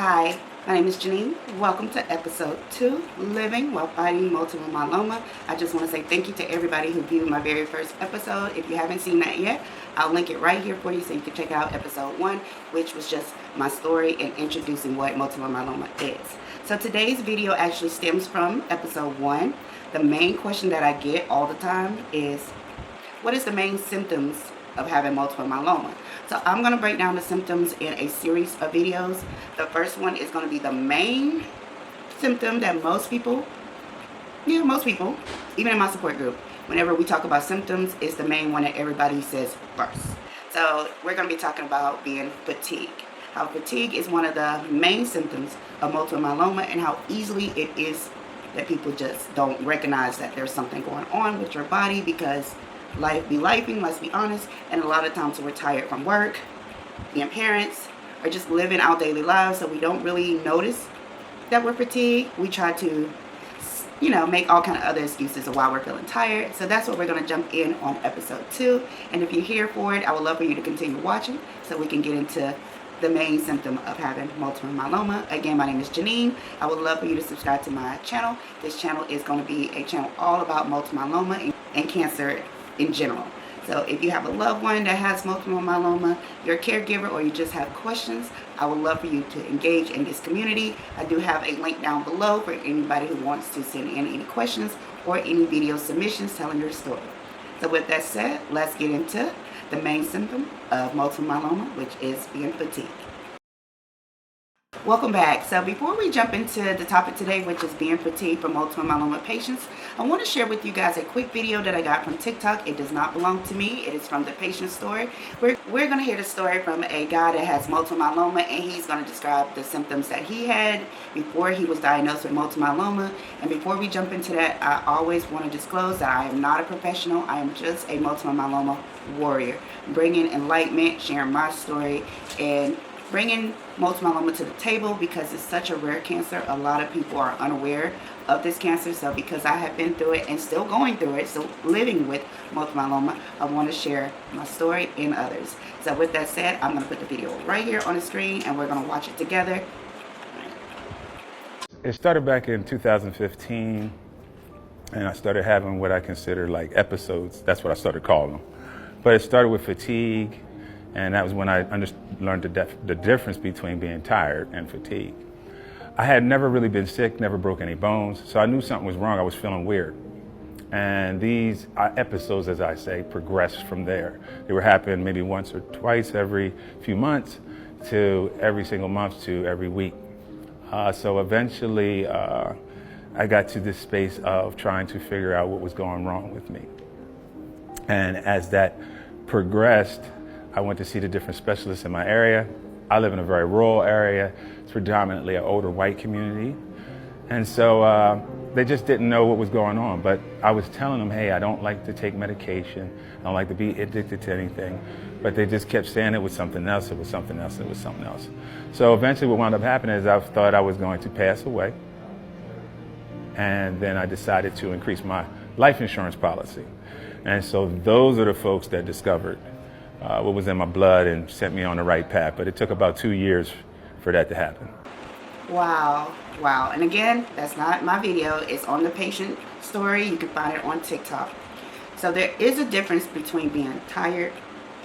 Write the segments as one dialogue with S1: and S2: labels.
S1: Hi, my name is Janine. Welcome to episode 2, Living While Fighting Multiple Myeloma. I just want to say thank you to everybody who viewed my very first episode. If you haven't seen that yet, I'll link it right here for you so you can check out episode 1, which was just my story and introducing what multiple myeloma is. So today's video actually stems from episode 1. The main question that I get all the time is, what is the main symptoms of having multiple myeloma? So I'm going to break down the symptoms in a series of videos. The first one is going to be the main symptom that most people, even in my support group, whenever we talk about symptoms, is the main one that everybody says first. So we're going to be talking about being fatigue. How fatigue is one of the main symptoms of multiple myeloma and how easily it is that people just don't recognize that there's something going on with your body because life be lifing, let's be honest, and a lot of times we're tired from work, being parents, or just living our daily lives, so we don't really notice that we're fatigued. We try to, make all kind of other excuses of why we're feeling tired. So that's what we're going to jump in on episode 2. And if you're here for it, I would love for you to continue watching so we can get into the main symptom of having multiple myeloma. Again, my name is Janine. I would love for you to subscribe to my channel. This channel is going to be a channel all about multiple myeloma and cancer in general. So if you have a loved one that has multiple myeloma, you're a caregiver, or you just have questions, I would love for you to engage in this community. I do have a link down below for anybody who wants to send in any questions or any video submissions telling your story. So with that said, let's get into the main symptom of multiple myeloma, which is being fatigued. Welcome back. So before we jump into the topic today, which is being fatigued for multiple myeloma patients, I want to share with you guys a quick video that I got from TikTok. It does not belong to me. It is from the patient's story. We're going to hear the story from a guy that has multiple myeloma, and he's going to describe the symptoms that he had before he was diagnosed with multiple myeloma. And before we jump into that, I always want to disclose that I am not a professional. I am just a multiple myeloma warrior, bringing enlightenment, sharing my story, and bringing multiple myeloma to the table because it's such a rare cancer. A lot of people are unaware of this cancer. So because I have been through it and still going through it, so living with multiple myeloma, I want to share my story and others. So with that said, I'm going to put the video right here on the screen and we're going to watch it together.
S2: It started back in 2015, and I started having what I consider like episodes. That's what I started calling them. But it started with fatigue, and that was when I learned the difference between being tired and fatigue. I had never really been sick, never broke any bones, so I knew something was wrong. I was feeling weird. And these episodes, as I say, progressed from there. They were happening maybe once or twice every few months to every single month to every week. So eventually I got to this space of trying to figure out what was going wrong with me. And as that progressed, I went to see the different specialists in my area. I live in a very rural area. It's predominantly an older white community. And so they just didn't know what was going on. But I was telling them, hey, I don't like to take medication. I don't like to be addicted to anything. But they just kept saying it was something else, it was something else, it was something else. So eventually what wound up happening is I thought I was going to pass away. And then I decided to increase my life insurance policy. And so those are the folks that discovered what was in my blood and sent me on the right path. But it took about 2 years for that to happen.
S1: Wow. And again, that's not my video. It's on the patient story. You can find it on TikTok. So there is a difference between being tired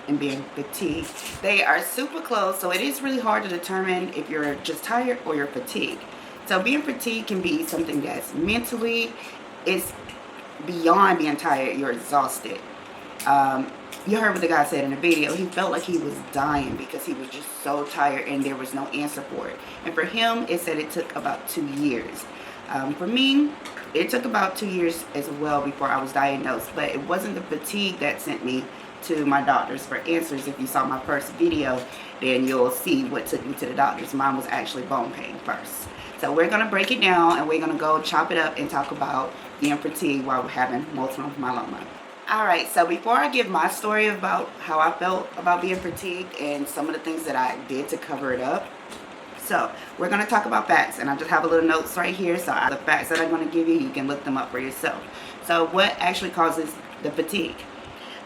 S1: and being fatigued. They are super close, so it is really hard to determine if you're just tired or you're fatigued. So being fatigued can be something that's mentally, it's beyond being tired. You're exhausted. You heard what the guy said in the video. He felt like he was dying because he was just so tired and there was no answer for it. And for him, it said it took about 2 years. For me, it took about 2 years as well before I was diagnosed. But it wasn't the fatigue that sent me to my doctors for answers. If you saw my first video, then you'll see what took me to the doctors. Mine was actually bone pain first. So we're going to break it down and we're going to go chop it up and talk about being fatigued while we're having multiple myeloma. Alright, so before I give my story about how I felt about being fatigued and some of the things that I did to cover it up, so we're going to talk about facts, and I just have a little notes right here, so the facts that I'm going to give you, you can look them up for yourself. So what actually causes the fatigue?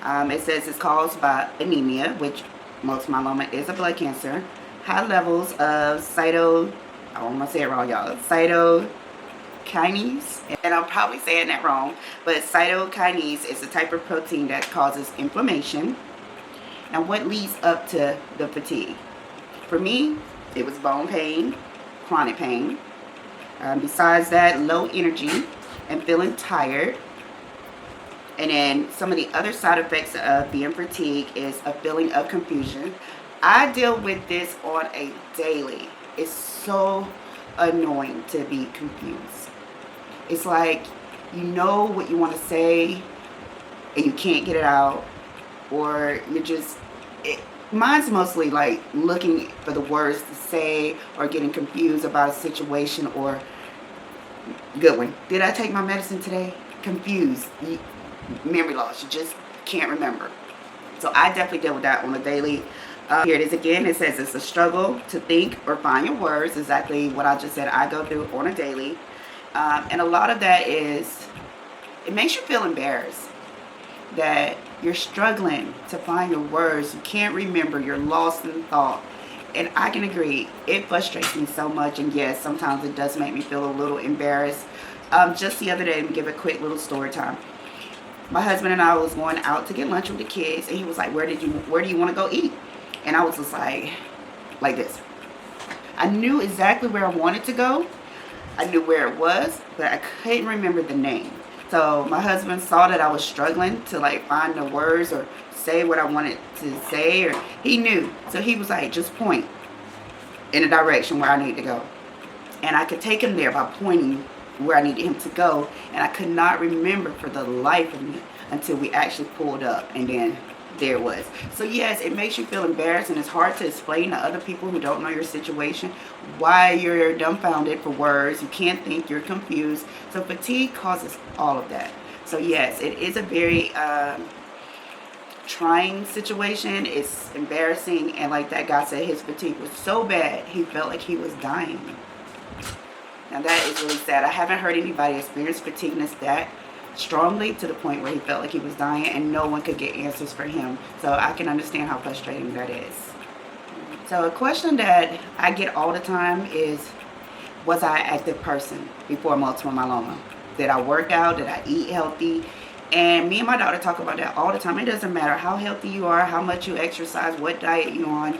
S1: It says it's caused by anemia, which multiple myeloma is a blood cancer. high levels of I don't want to say it wrong, y'all, cytokinase, and I'm probably saying that wrong, but cytokinase is a type of protein that causes inflammation. And what leads up to the fatigue? For me, it was bone pain, chronic pain. Besides that, low energy and feeling tired. And then some of the other side effects of being fatigued is a feeling of confusion. I deal with this on a daily. It's so annoying to be confused. It's like you know what you want to say and you can't get it out, or you're just mine's mostly like looking for the words to say or getting confused about a situation. Or good one, did I take my medicine today? Confused, memory loss, you just can't remember. So I definitely deal with that on a daily. Here it is again. It says it's a struggle to think or find your words. Exactly what I just said I go through on a daily. And a lot of that is, it makes you feel embarrassed that you're struggling to find your words. You can't remember. You're lost in thought. And I can agree. It frustrates me so much. And yes, sometimes it does make me feel a little embarrassed. Just the other day, let me give a quick little story time. My husband and I was going out to get lunch with the kids. And he was like, where do you want to go eat? And I was just like this. I knew exactly where I wanted to go. I knew where it was, but I couldn't remember the name. So my husband saw that I was struggling to like find the words or say what I wanted to say, or he knew. So he was like, just point in the direction where I need to go. And I could take him there by pointing where I needed him to go. And I could not remember for the life of me until we actually pulled up, and then there it was. So yes, it makes you feel embarrassed, and it's hard to explain to other people who don't know your situation why you're dumbfounded for words. You can't think, you're confused. So fatigue causes all of that. So yes, it is a very trying situation. It's embarrassing, and like that guy said, his fatigue was so bad he felt like he was dying. Now that is really sad. I haven't heard anybody experience fatigueness that strongly to the point where he felt like he was dying and no one could get answers for him. So I can understand how frustrating that is. So a question that I get all the time is, was I an active person before multiple myeloma? Did I work out? Did I eat healthy? And me and my daughter talk about that all the time. It doesn't matter how healthy you are, how much you exercise, what diet you're on.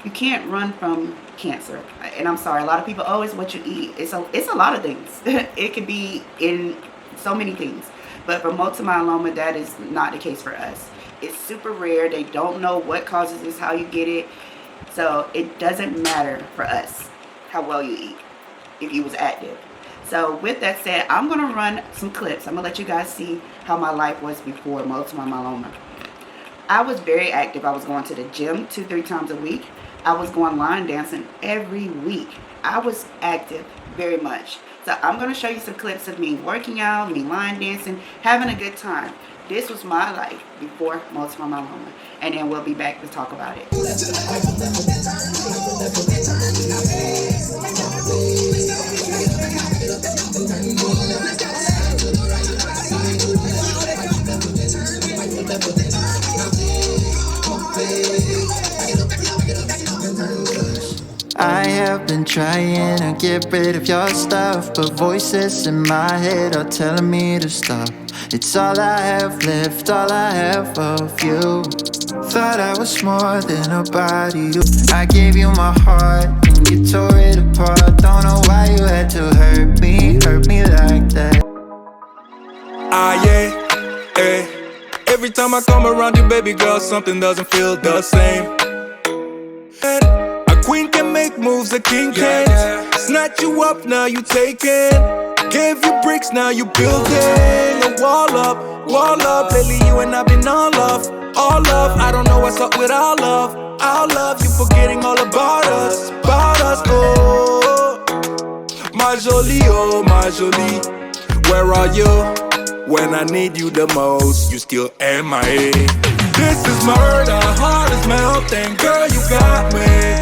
S1: You can't run from cancer. And I'm sorry, a lot of people, oh, it's what you eat. It's a lot of things. It could be in so many things. But for multiple myeloma, that is not the case for us. It's super rare. They don't know what causes this, how you get it. So it doesn't matter for us how well you eat if you was active. So with that said, I'm going to run some clips. I'm going to let you guys see how my life was before multiple myeloma. I was very active. I was going to the gym 2-3 times a week. I was going line dancing every week. I was active very much. So I'm going to show you some clips of me working out, me line dancing, having a good time. This was my life before multiple myeloma. And then we'll be back to talk about it.
S3: I have been trying to get rid of your stuff, but voices in my head are telling me to stop. It's all I have left, all I have of you. Thought I was more than a body. I gave you my heart and you tore it apart. Don't know why you had to hurt me like that.
S4: Yeah. Every time I come around you, baby girl, something doesn't feel the same. A queen can make moves, a king can't. Snatch you up, now you taking. Gave you bricks, now you building a wall up, wall up. Lately you and I've been all love, all love. I don't know what's up with our love, our love. You forgetting all about us, oh. My jolie, oh my jolie, where are you? When I need you the most, you still MIA. This is murder, heart is melting. Girl, you got me.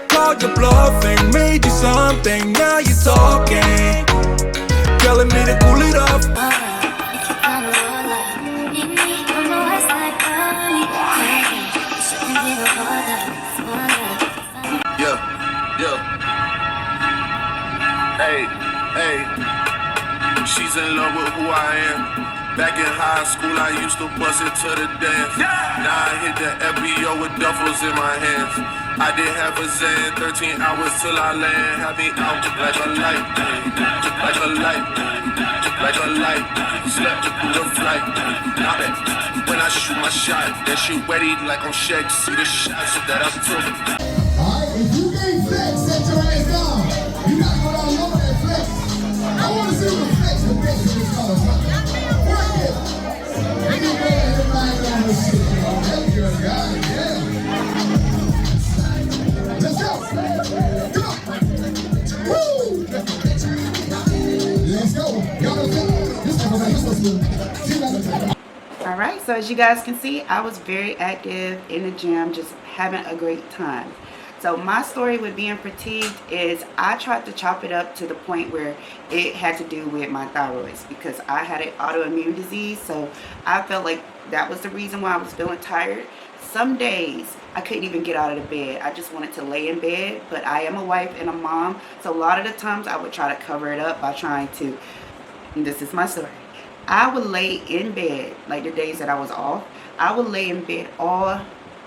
S4: Called your bluffing, made you something. Now you talking, telling me to cool it off.
S5: Hey, hey, she's in love with who I am. Back in high school, I used to bust it to the dance. Now I hit the FBO with duffels in my hands. I did half a Zan, 13 hours till I land. Had me out like a light, like a light, like a light. Slept through the flight. Now that when I shoot my shot, that shit wetty like on Shaq. See the shots that I took.
S6: Alright, if you can't flex, set your ass down. You gotta go down low and flex. I wanna see what flex the best in this color. Work it. You can go ahead and ride down this shit. That girl got it, yeah. Let's go. Come on. Woo! Let's go. Y'all know this is what supposed to do.
S1: Alright, so as you guys can see, I was very active in the gym, just having a great time. So my story with being fatigued is I tried to chop it up to the point where it had to do with my thyroids, because I had an autoimmune disease. So I felt like that was the reason why I was feeling tired. Some days I couldn't even get out of the bed. I just wanted to lay in bed, but I am a wife and a mom. So a lot of the times I would try to cover it up by trying to, this is my story. I would lay in bed, like the days that I was off, I would lay in bed all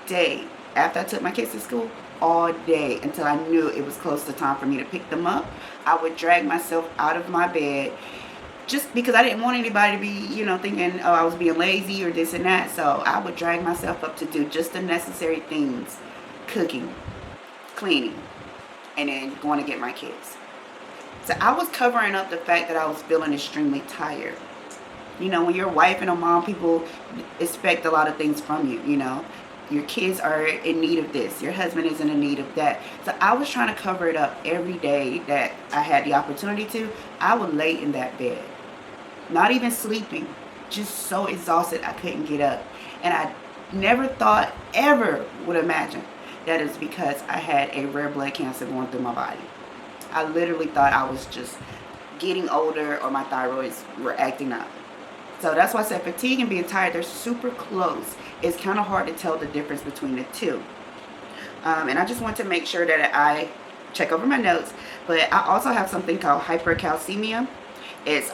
S1: day after I took my kids to school, all day until I knew it was close to time for me to pick them up. I would drag myself out of my bed just because I didn't want anybody to be, thinking, oh, I was being lazy or this and that. So I would drag myself up to do just the necessary things, cooking, cleaning, and then going to get my kids. So I was covering up the fact that I was feeling extremely tired. When you're a wife and a mom, people expect a lot of things from you, Your kids are in need of this. Your husband is in need of that. So I was trying to cover it up every day that I had the opportunity to. I would lay in that bed, not even sleeping, just so exhausted I couldn't get up. And I never thought, ever would imagine that it's because I had a rare blood cancer going through my body. I literally thought I was just getting older or my thyroids were acting up. So that's why I said fatigue and being tired, they're super close. It's kind of hard to tell the difference between the two. And I just want to make sure that I check over my notes. But I also have something called hypercalcemia. It's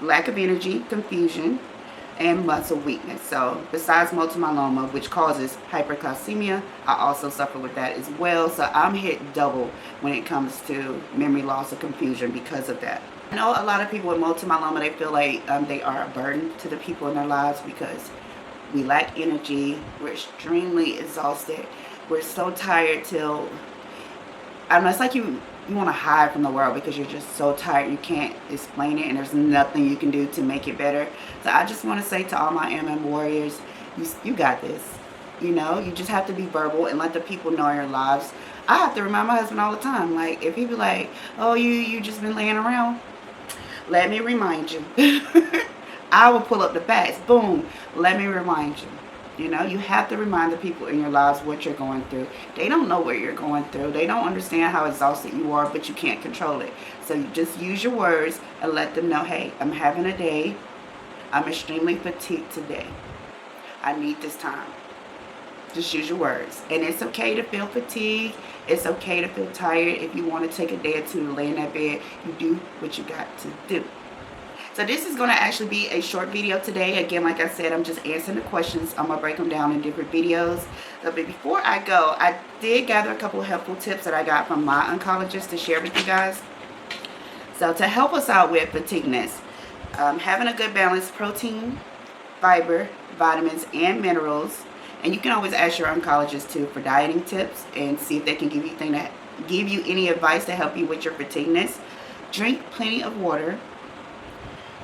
S1: lack of energy, confusion, and muscle weakness. So besides multiple myeloma, which causes hypercalcemia, I also suffer with that as well. So I'm hit double when it comes to memory loss or confusion because of that. I know a lot of people with multiple myeloma, they feel like they are a burden to the people in their lives because we lack energy. We're extremely exhausted. We're so tired till, I don't know, it's like you want to hide from the world because you're just so tired. You can't explain it and there's nothing you can do to make it better. So I just want to say to all my MM warriors, you got this. You just have to be verbal and let the people know in your lives. I have to remind my husband all the time, like if he be like, oh, you just been laying around, let me remind you. I will pull up the facts. Boom. Let me remind you. You have to remind the people in your lives what you're going through. They don't know what you're going through. They don't understand how exhausted you are, but you can't control it. So you just use your words and let them know, hey, I'm having a day. I'm extremely fatigued today. I need this time. Just use your words. And it's okay to feel fatigued. It's okay to feel tired. If you want to take a day or two to lay in that bed, you do what you got to do. So this is going to actually be a short video today. Again, like I said, I'm just answering the questions. I'm going to break them down in different videos. But before I go, I did gather a couple of helpful tips that I got from my oncologist to share with you guys. So to help us out with fatigueness, having a good balance, protein, fiber, vitamins, and minerals. And you can always ask your oncologist too for dieting tips and see if they can give you any advice to help you with your fatigueness. Drink plenty of water.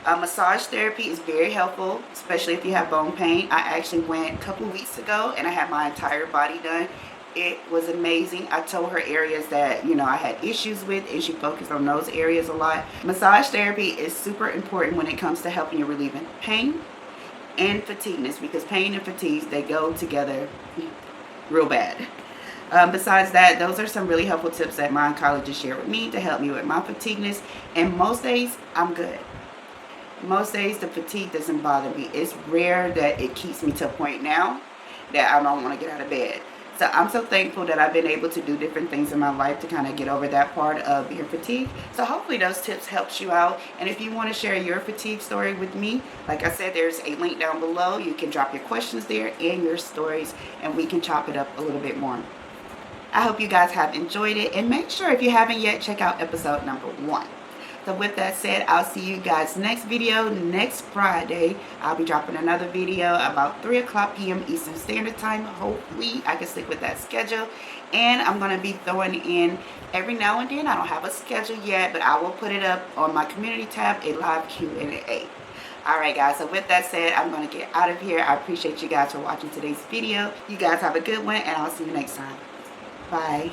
S1: Massage therapy is very helpful, especially if you have bone pain. I actually went a couple weeks ago and I had my entire body done. It was amazing. I told her areas that, I had issues with, and she focused on those areas a lot. Massage therapy is super important when it comes to helping you relieving pain and fatigueness, because pain and fatigue, they go together real bad. Besides that, those are some really helpful tips that my oncologist shared with me to help me with my fatigueness. And most days, I'm good. Most days, the fatigue doesn't bother me. It's rare that it keeps me to a point now that I don't want to get out of bed. So I'm so thankful that I've been able to do different things in my life to kind of get over that part of being fatigued. So hopefully those tips helps you out. And if you want to share your fatigue story with me, like I said, there's a link down below. You can drop your questions there and your stories, and we can chop it up a little bit more. I hope you guys have enjoyed it, and make sure if you haven't yet, check out episode number 1. So with that said, I'll see you guys next video next Friday. I'll be dropping another video about 3 o'clock p.m. Eastern Standard Time. Hopefully I can stick with that schedule. And I'm going to be throwing in every now and then. I don't have a schedule yet, but I will put it up on my community tab, a live Q&A. Alright guys, so with that said, I'm going to get out of here. I appreciate you guys for watching today's video. You guys have a good one, and I'll see you next time. Bye.